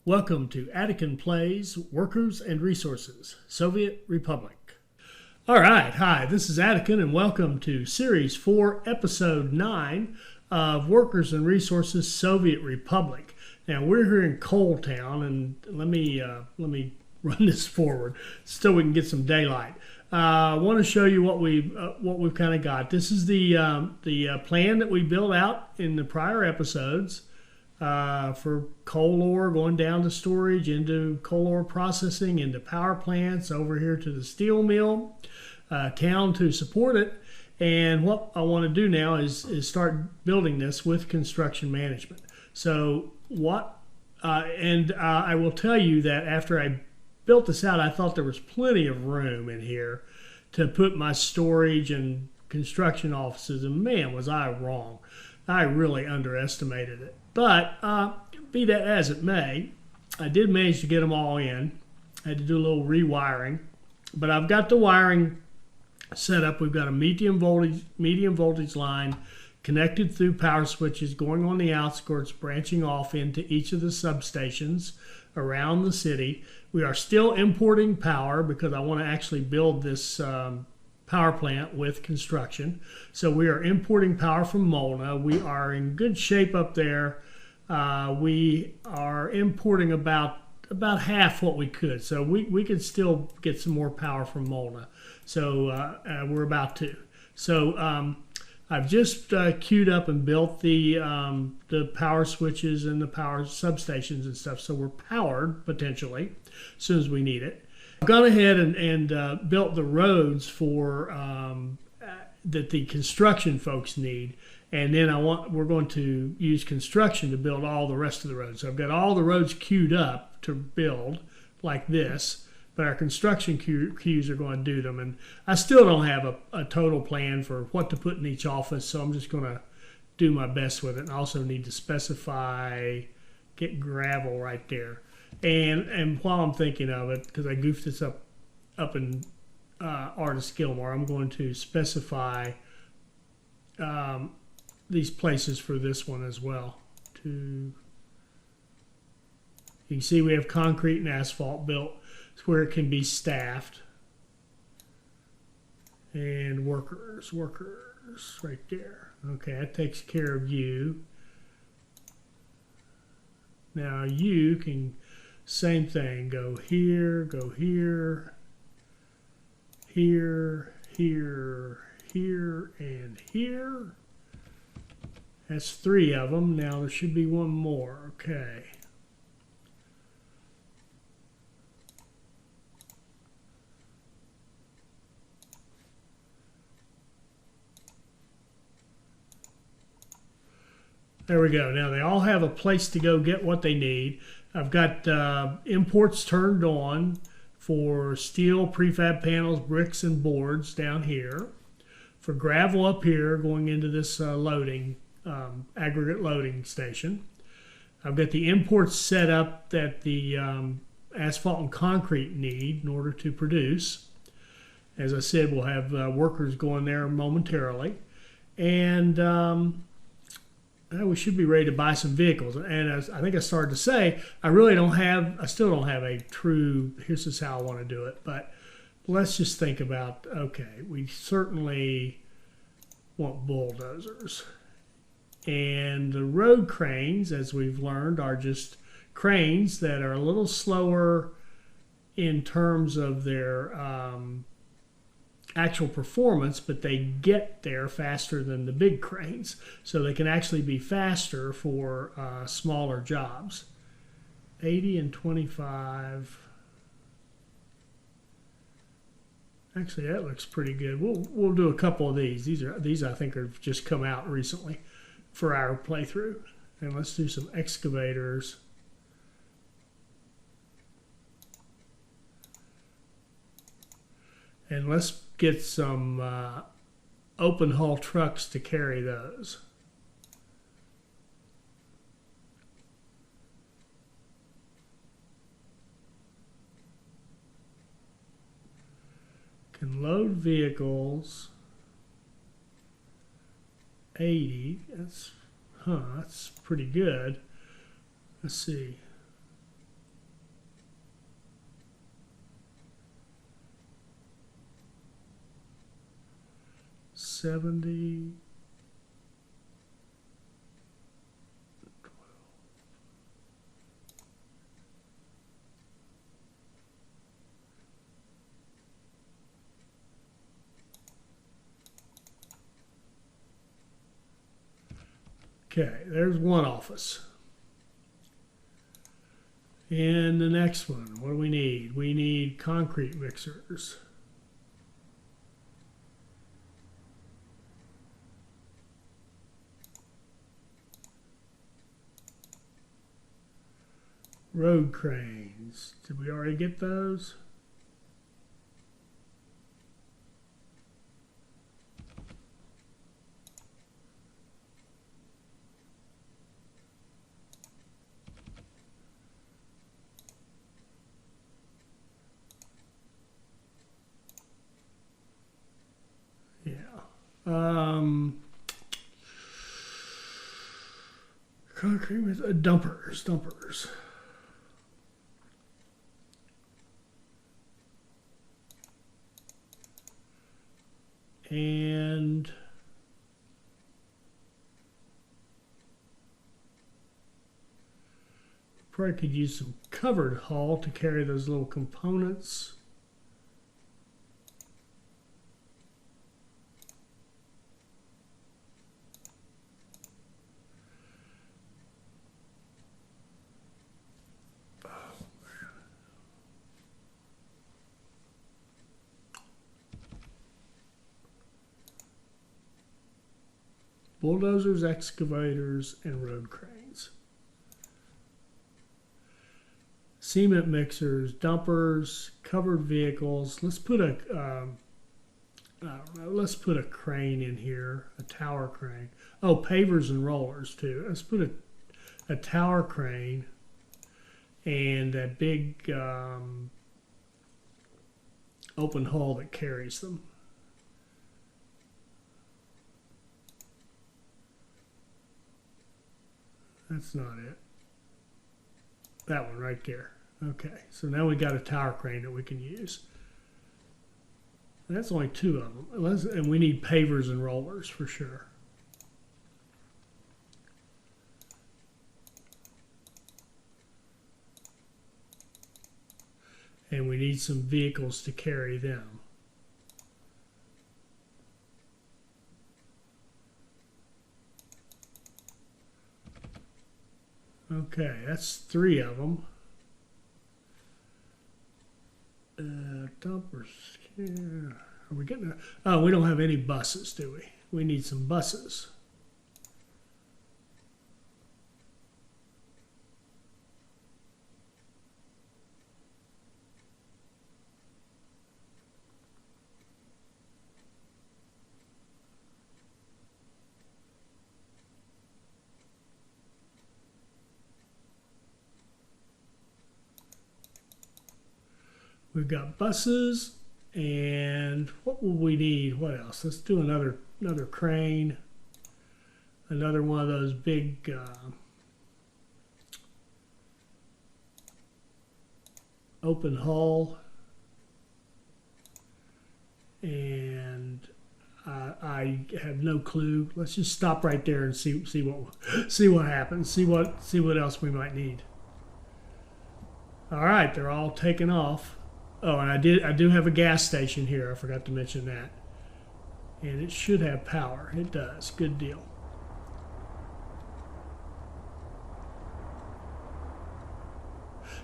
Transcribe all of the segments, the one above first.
Welcome to Attican Plays Workers and Resources, Soviet Republic. All right, hi, this is Attican, and welcome to Series 4, Episode 9 of Workers and Resources, Soviet Republic. Now, we're here in Coal Town, and let me run this forward so we can get some daylight. I want to show you what we've kind of got. This is the plan that we built out in the prior episodes. For coal ore going down to storage, into coal ore processing, into power plants, over here to the steel mill, town to support it. And what I want to do now is start building this with construction management. So I will tell you that after I built this out, I thought there was plenty of room in here to put my storage and construction offices, and man, was I wrong. I really underestimated it. But be that as it may, I did manage to get them all in. I had to do a little rewiring. But I've got the wiring set up. We've got a medium voltage line connected through power switches going on the outskirts, branching off into each of the substations around the city. We are still importing power because I want to actually build this power plant with construction. So we are importing power from Molna. We are in good shape up there. We are importing about half what we could. So we could still get some more power from Molna. So we're about to. So I've just queued up and built the power switches and the power substations and stuff. So we're powered potentially as soon as we need it. I've gone ahead and built the roads for that the construction folks need, and then we're going to use construction to build all the rest of the roads. So I've got all the roads queued up to build like this, but our construction queues are going to do them. And I still don't have a total plan for what to put in each office, so I'm just going to do my best with it. And I also need to specify, get gravel right there. And while I'm thinking of it, because I goofed this up in Artist Gilmore, I'm going to specify these places for this one as well. You can see we have concrete and asphalt built. It's where it can be staffed. And workers right there. Okay, that takes care of you. Now you can, same thing, go here, here, and here. That's 3 of them. Now there should be one more. Okay. There we go. Now they all have a place to go get what they need. I've got imports turned on for steel, prefab panels, bricks, and boards down here. For gravel up here going into this aggregate loading station. I've got the imports set up that the asphalt and concrete need in order to produce. As I said, we'll have workers going there momentarily. And we should be ready to buy some vehicles. And as I think I started to say, I still don't have a true, this is how I want to do it. But let's just think about, okay, we certainly want bulldozers. And the road cranes, as we've learned, are just cranes that are a little slower in terms of their actual performance, but they get there faster than the big cranes. So they can actually be faster for smaller jobs. 80 and 25. Actually, that looks pretty good. We'll do a couple of these. These I think have just come out recently for our playthrough. And let's do some excavators. And let's get some open hull trucks to carry those. Can load vehicles. 80. That's pretty good. Let's see. 70. Okay, there's one office. And the next one, what do we need? We need concrete mixers. Road cranes. Did we already get those? Concrete with dumpers. And probably could use some covered hull to carry those little components. Bulldozers, excavators, and road cranes. Cement mixers, dumpers, covered vehicles. Let's put a, I don't know, let's put a crane in here, a tower crane. Oh, pavers and rollers too. Let's put a tower crane and that big open hull that carries them. That's not it. That one right there. Okay, so now we got a tower crane that we can use. That's only two of them. And we need pavers and rollers for sure. And we need some vehicles to carry them. Okay, that's three of them. Dumpers. Yeah. Are we getting? Oh, we don't have any buses, do we? We need some buses. We've got buses, and what will we need? What else? Let's do another crane, another one of those big open hull, and I have no clue. Let's just stop right there and see what happens. See what else we might need. All right, they're all taken off. Oh, and I do have a gas station here. I forgot to mention that. And it should have power. It does. Good deal.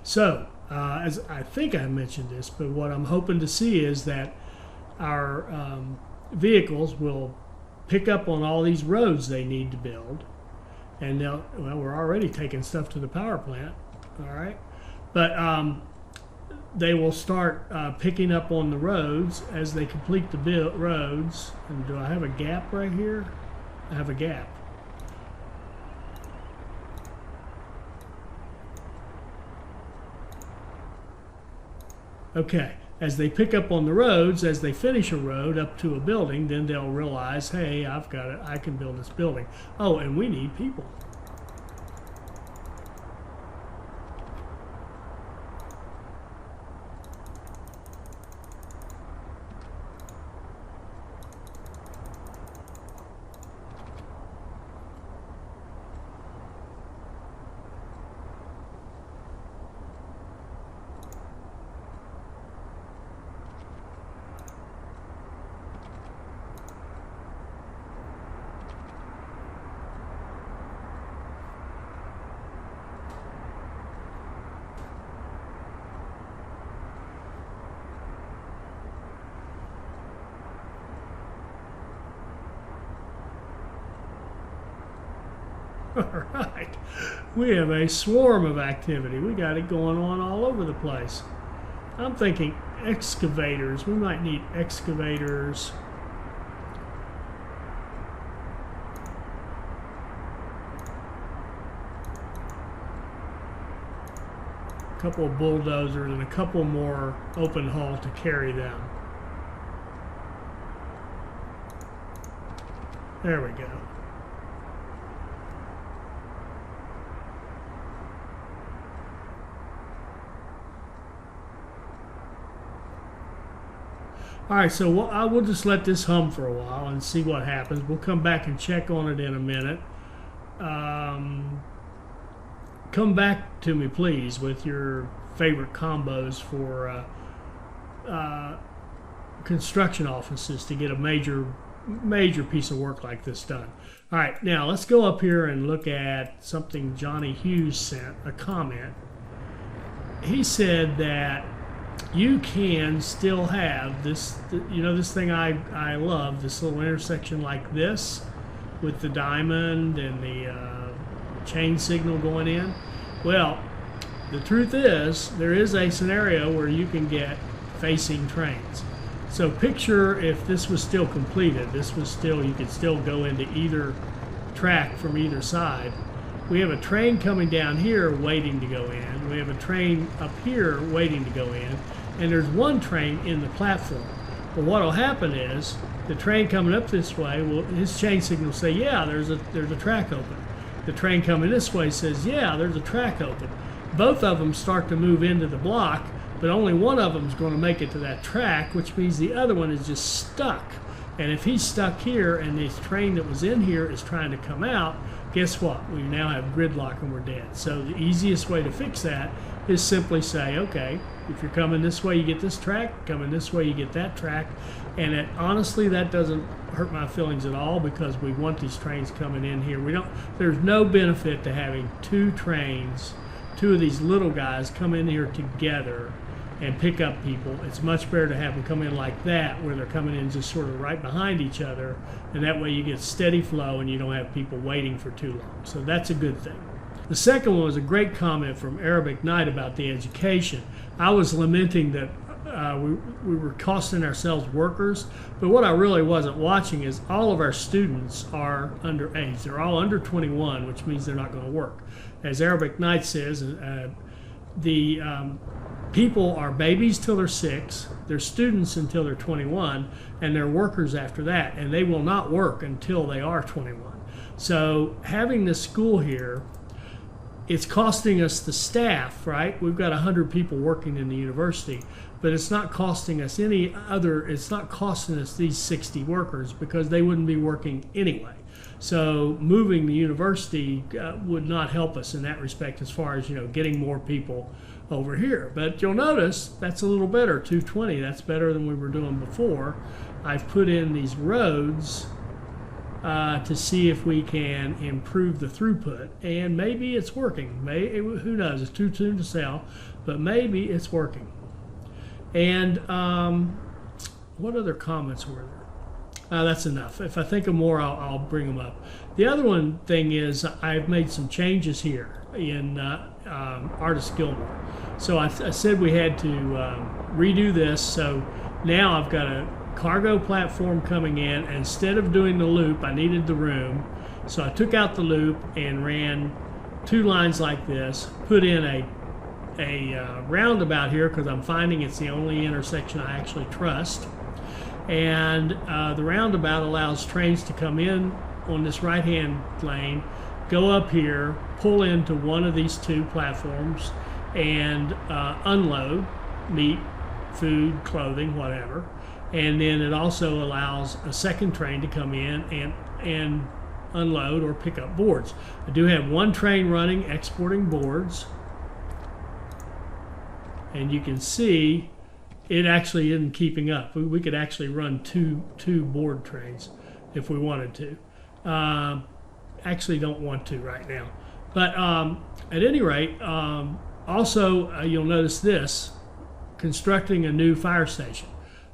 So, as I think I mentioned this, but what I'm hoping to see is that our vehicles will pick up on all these roads they need to build. And well, we're already taking stuff to the power plant. All right. But they will start picking up on the roads as they complete the roads. And do I have a gap right here? I have a gap. Okay, as they pick up on the roads, as they finish a road up to a building, then they'll realize, hey, I've got it, I can build this building. Oh, and we need people. All right. We have a swarm of activity. We got it going on all over the place. I'm thinking excavators. We might need excavators. A couple of bulldozers and a couple more open hull to carry them. There we go. All right, so I will just let this hum for a while and see what happens. We'll come back and check on it in a minute. Come back to me, please, with your favorite combos for construction offices to get a major piece of work like this done. All right, now let's go up here and look at something Johnny Hughes sent, a comment. He said that you can still have this, this thing I love, this little intersection like this with the diamond and the chain signal going in. Well, the truth is there is a scenario where you can get facing trains. So picture if this was still completed, you could still go into either track from either side. We have a train coming down here waiting to go in. We have a train up here waiting to go in. And there's one train in the platform. But what will happen is the train coming up this way, his chain signal will say, yeah, there's a track open. The train coming this way says, yeah, there's a track open. Both of them start to move into the block, but only one of them is going to make it to that track, which means the other one is just stuck. And if he's stuck here and this train that was in here is trying to come out, guess what? We now have gridlock and we're dead. So the easiest way to fix that is simply say, okay, if you're coming this way, you get this track, coming this way, you get that track. And honestly, that doesn't hurt my feelings at all because we want these trains coming in here. There's no benefit to having two trains, two of these little guys come in here together and pick up people. It's much better to have them come in like that, where they're coming in just sort of right behind each other, and that way you get steady flow and you don't have people waiting for too long. So that's a good thing. The second one was a great comment from Arabic Night about the education. I was lamenting that we were costing ourselves workers, but what I really wasn't watching is all of our students are underage. They're all under 21, which means they're not going to work. As Arabic Night says, people are babies till they're 6, they're students until they're 21, and they're workers after that, and they will not work until they are 21. So having this school here, it's costing us the staff, right? We've got 100 people working in the university, but it's not costing us it's not costing us these 60 workers because they wouldn't be working anyway. So moving the university would not help us in that respect as far as, getting more people over here. But you'll notice that's a little better, 220. That's better than we were doing before. I've put in these roads to see if we can improve the throughput, and maybe it's working. Who knows? It's too soon to tell, but maybe it's working. And what other comments were there? That's enough. If I think of more, I'll bring them up. The other thing is I've made some changes here in Artist Gilmore. So I said we had to redo this. So now I've got a cargo platform coming in. Instead of doing the loop, I needed the room. So I took out the loop and ran 2 lines like this, put in a roundabout here because I'm finding it's the only intersection I actually trust. And the roundabout allows trains to come in on this right-hand lane, go up here, pull into one of these 2 platforms, and unload meat, food, clothing, whatever. And then it also allows a second train to come in and unload or pick up boards. I do have one train running exporting boards, and you can see it actually isn't keeping up. We could actually run two board trains if we wanted to. Actually don't want to right now. But at any rate, also you'll notice this, constructing a new fire station.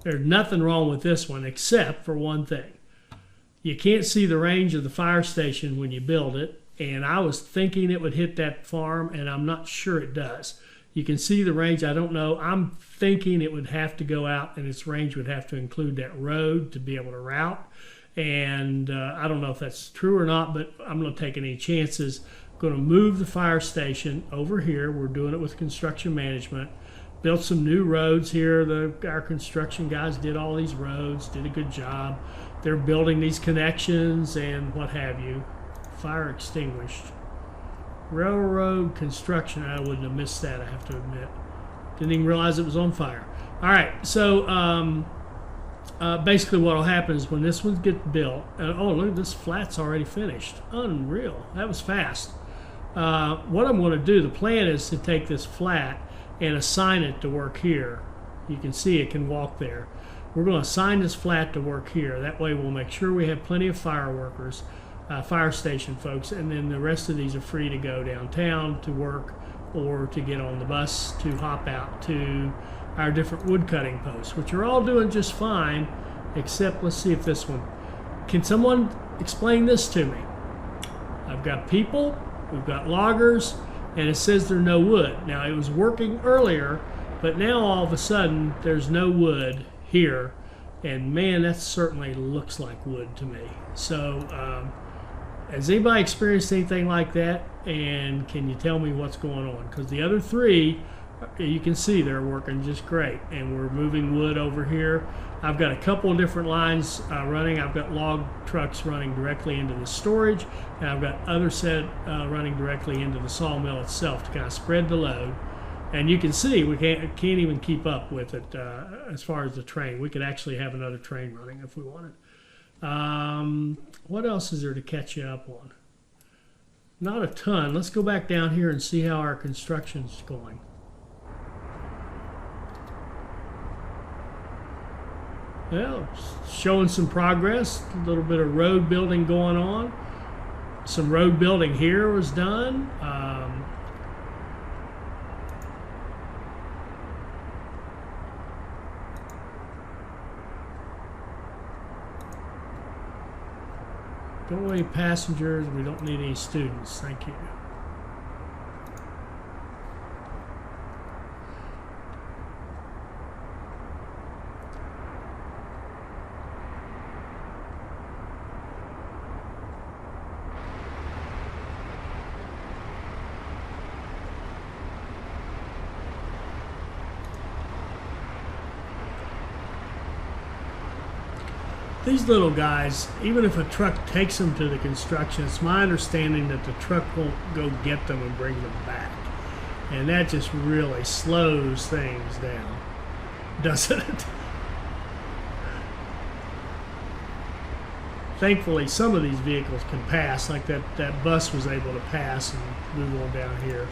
There's nothing wrong with this one except for one thing. You can't see the range of the fire station when you build it, and I was thinking it would hit that farm, and I'm not sure it does. You can see the range. I don't know. I'm thinking it would have to go out, and its range would have to include that road to be able to route. And I don't know if that's true or not, but I'm not taking any chances. Going to move the fire station over here. We're doing it with construction management. Built some new roads here. Our construction guys did all these roads, did a good job. They're building these connections and what have you. Fire extinguished. Railroad construction. I wouldn't have missed that, I have to admit. Didn't even realize it was on fire. All right, so basically what will happen is when this one gets built, oh, look, this flat's already finished. Unreal. That was fast. What I'm going to do, the plan is to take this flat and assign it to work here. You can see it can walk there. We're going to assign this flat to work here. That way we'll make sure we have plenty of fire workers, fire station folks, and then the rest of these are free to go downtown to work or to get on the bus to hop out to our different wood cutting posts, which are all doing just fine, except let's see if this one. Can someone explain this to me? I've got people, we've got loggers, and it says there's no wood. Now, it was working earlier, but now all of a sudden there's no wood here, and man, that certainly looks like wood to me. So has anybody experienced anything like that, and can you tell me what's going on? Because the other three, you can see they're working just great, and we're moving wood over here. I've got a couple of different lines running. I've got log trucks running directly into the storage, and I've got other set running directly into the sawmill itself to kind of spread the load. And you can see we can't even keep up with it as far as the train. We could actually have another train running if we wanted. What else is there to catch you up on? Not a ton. Let's go back down here and see how our construction's going. Well, showing some progress, a little bit of road building going on. Some road building here was done. Don't want any passengers. We don't need any students. Thank you. These little guys, even if a truck takes them to the construction, it's my understanding that the truck won't go get them and bring them back. And that just really slows things down, doesn't it? Thankfully, some of these vehicles can pass, like that bus was able to pass and move on down here.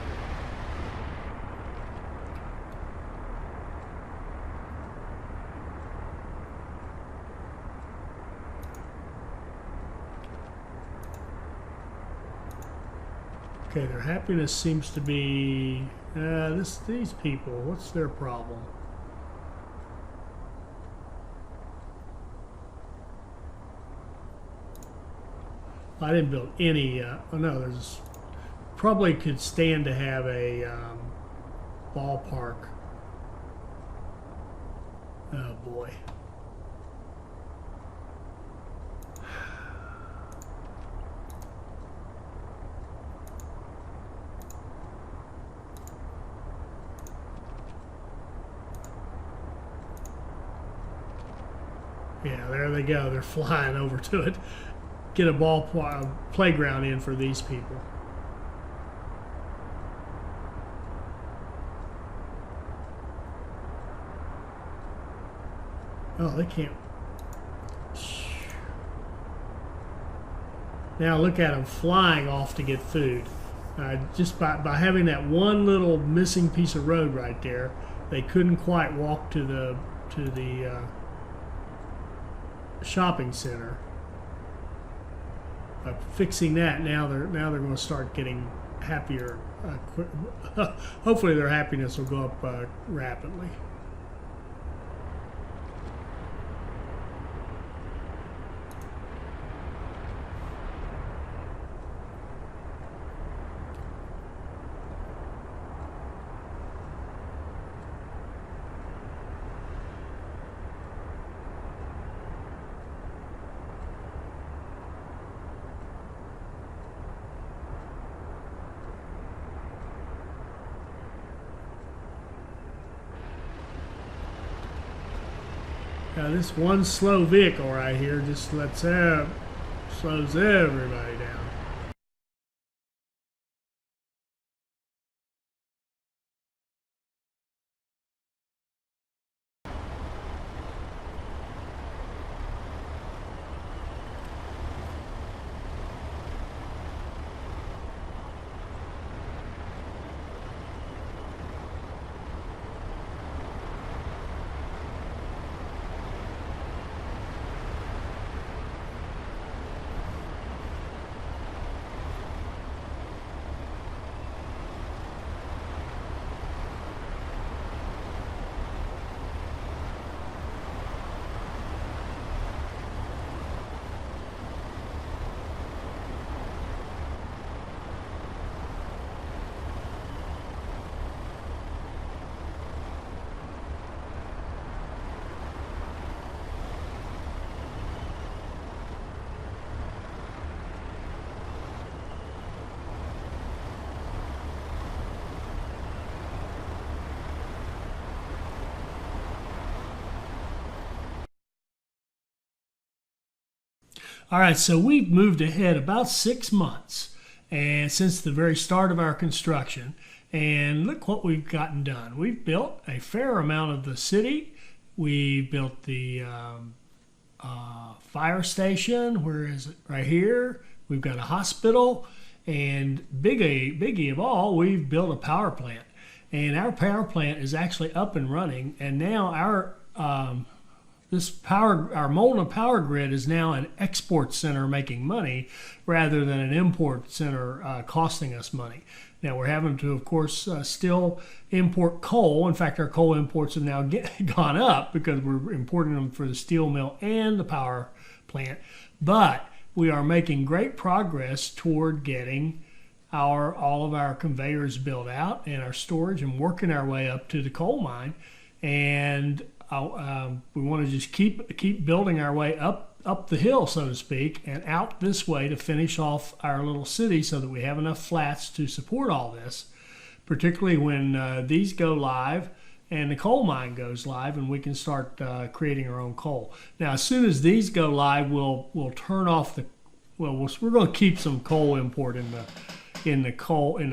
Okay, their happiness seems to be these people. What's their problem? I didn't build any. Oh no, there's probably could stand to have a ballpark. Oh boy. Yeah, there they go. They're flying over to it. Get a playground in for these people. Oh, they can't. Now look at them flying off to get food. Just by having that one little missing piece of road right there, they couldn't quite walk to the shopping center. By fixing that, now they're going to start getting happier. Hopefully, their happiness will go up rapidly. Now this one slow vehicle right here just slows everybody down. All right, so we've moved ahead about 6 months and since the very start of our construction. And look what we've gotten done. We've built a fair amount of the city. We built the fire station. Where is it? Right here. We've got a hospital. And biggie of all, we've built a power plant. And our power plant is actually up and running. And now our Molna power grid is now an export center making money rather than an import center costing us money. Now we're having to, of course, still import coal. In fact, our coal imports have now gone up because we're importing them for the steel mill and the power plant. But we are making great progress toward getting all of our conveyors built out and our storage and working our way up to the coal mine. And we want to just keep building our way up the hill, so to speak, and out this way to finish off our little city so that we have enough flats to support all this, particularly when these go live and the coal mine goes live and we can start creating our own coal. Now, as soon as these go live, we'll turn off we're going to keep some coal import in the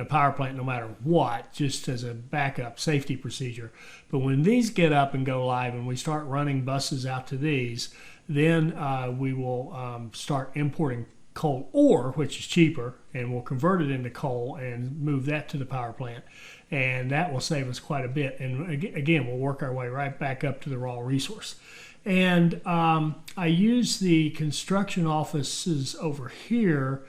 power plant no matter what, just as a backup safety procedure. But when these get up and go live and we start running buses out to these, then we will start importing coal ore, which is cheaper, and we'll convert it into coal and move that to the power plant. And that will save us quite a bit. And again, we'll work our way right back up to the raw resource. And I use the construction offices over here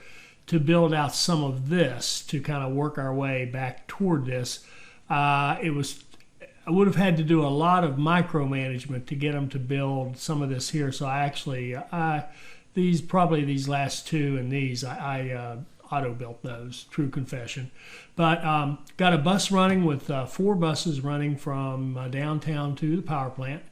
to build out some of this to kind of work our way back toward this. I would have had to do a lot of micromanagement to get them to build some of this here. So I actually, these last two and these, I auto-built those, true confession. But got a bus running with 4 buses running from downtown to the power plant.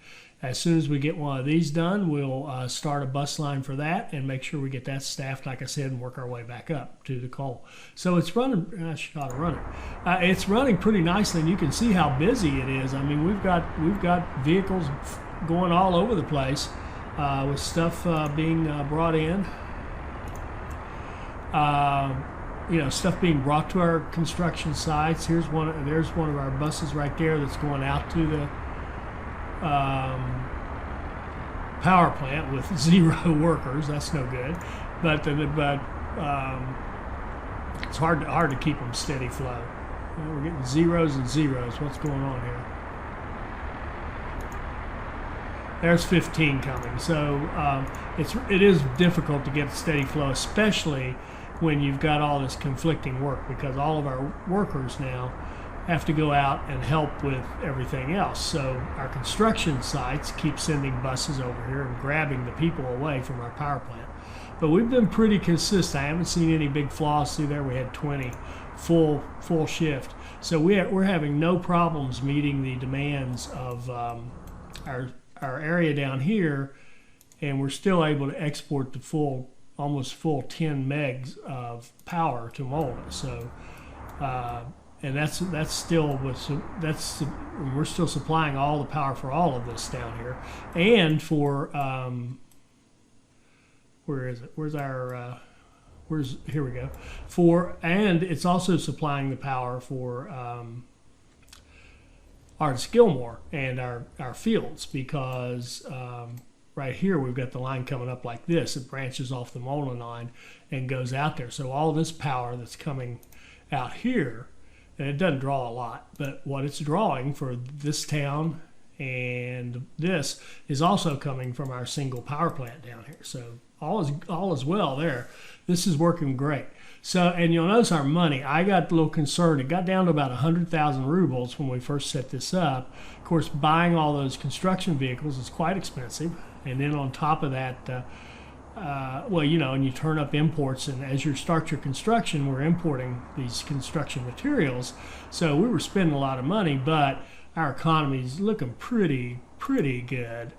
As soon as we get one of these done, we'll start a bus line for that and make sure we get that staffed, like I said, and work our way back up to the coal. So it's running. I should ought to run it. It's running pretty nicely, and you can see how busy it is. I mean, we've got vehicles going all over the place with stuff being brought in. Stuff being brought to our construction sites. There's one of our buses right there that's going out to the power plant with 0 workers. That's no good. But it's hard to keep them steady flow. We're getting zeros and zeros. What's going on here? There's 15 coming. So it is difficult to get steady flow, especially when you've got all this conflicting work, because all of our workers now have to go out and help with everything else. So our construction sites keep sending buses over here and grabbing the people away from our power plant. But we've been pretty consistent. I haven't seen any big flaws through there. We had 20 full shift. So we're having no problems meeting the demands of our area down here, and we're still able to export the almost full 10 megs of power to Molna. So and that's still we're still supplying all the power for all of this down here, and for where is it? Where's our here we go. And it's also supplying the power for Artis Gilmore and our fields, because right here we've got the line coming up like this. It branches off the Mullen line and goes out there. So all this power that's coming out here, and it doesn't draw a lot, but what it's drawing for this town and this is also coming from our single power plant down here. So all is well there. This is working great. So, and you'll notice our money, I got a little concerned. It got down to about 100,000 rubles when we first set this up. Of course, buying all those construction vehicles is quite expensive. And then on top of that, well, you know, and you turn up imports, and as you start your construction, we're importing these construction materials. So we were spending a lot of money, but our economy is looking pretty good.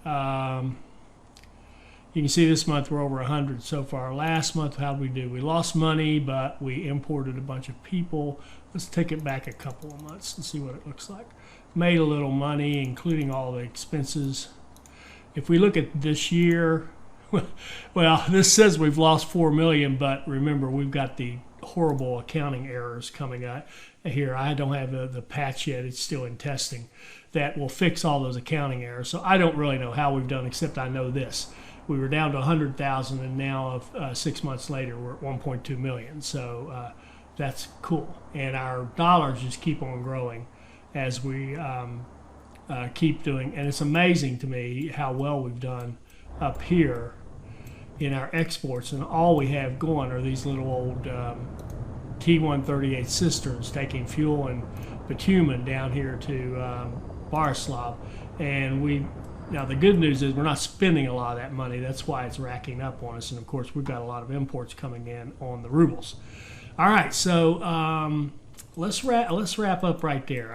You can see this month we're over 100 so far. Last month, how did we do? We lost money, but we imported a bunch of people. Let's take it back a couple of months and see what it looks like. Made a little money, including all the expenses. If we look at this year, well, this says we've lost 4 million, but remember, we've got the horrible accounting errors coming out here. I don't have the patch yet. It's still in testing. That will fix all those accounting errors. So I don't really know how we've done, except I know this. We were down to 100,000, and now 6 months later, we're at 1.2 million. So that's cool. And our dollars just keep on growing as we keep doing. And it's amazing to me how well we've done up here in our exports. And all we have going are these little old T-138 cisterns taking fuel and bitumen down here to Borislav. And now the good news is we're not spending a lot of that money. That's why it's racking up on us. And of course, we've got a lot of imports coming in on the rubles. All right, so let's wrap up right there.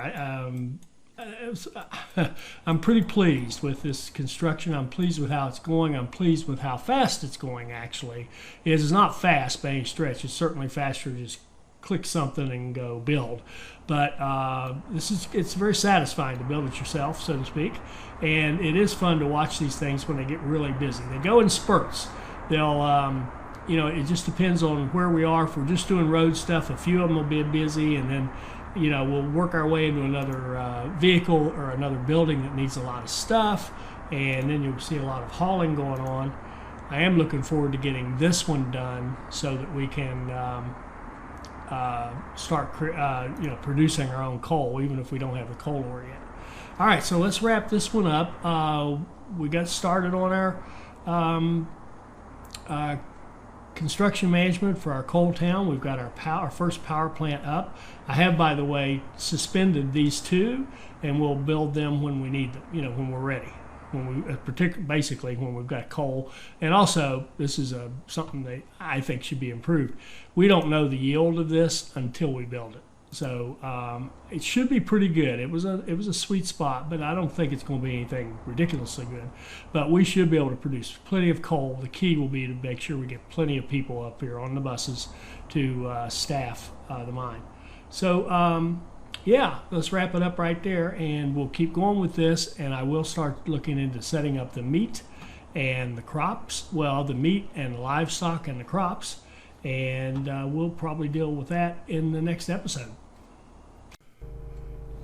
I'm pretty pleased with this construction. I'm pleased with how it's going. I'm pleased with how fast it's going, actually. It is not fast by any stretch. It's certainly faster to just click something and go build. But it's very satisfying to build it yourself, so to speak. And it is fun to watch these things when they get really busy. They go in spurts. They'll, it just depends on where we are. If we're just doing road stuff, a few of them will be busy, and then, we'll work our way into another vehicle or another building that needs a lot of stuff, and then you'll see a lot of hauling going on. I am looking forward to getting this one done so that we can start producing our own coal, even if we don't have the coal ore yet. All right, so let's wrap this one up. We got started on our construction management for our coal town. We've got our first power plant up. I have, by the way, suspended these two, and we'll build them when we need them, when we're ready. Basically when we've got coal. And also, this is something that I think should be improved. We don't know the yield of this until we build it. So it should be pretty good. It was a sweet spot, but I don't think it's going to be anything ridiculously good. But we should be able to produce plenty of coal. The key will be to make sure we get plenty of people up here on the buses to staff the mine. So yeah, let's wrap it up right there, and we'll keep going with this, and I will start looking into setting up the meat and the crops. Well, the meat and the livestock and the crops, and we'll probably deal with that in the next episode.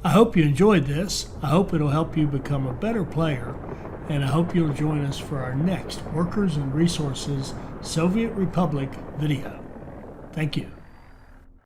I hope you enjoyed this. I hope it'll help you become a better player, and I hope you'll join us for our next Workers and Resources Soviet Republic video. Thank you.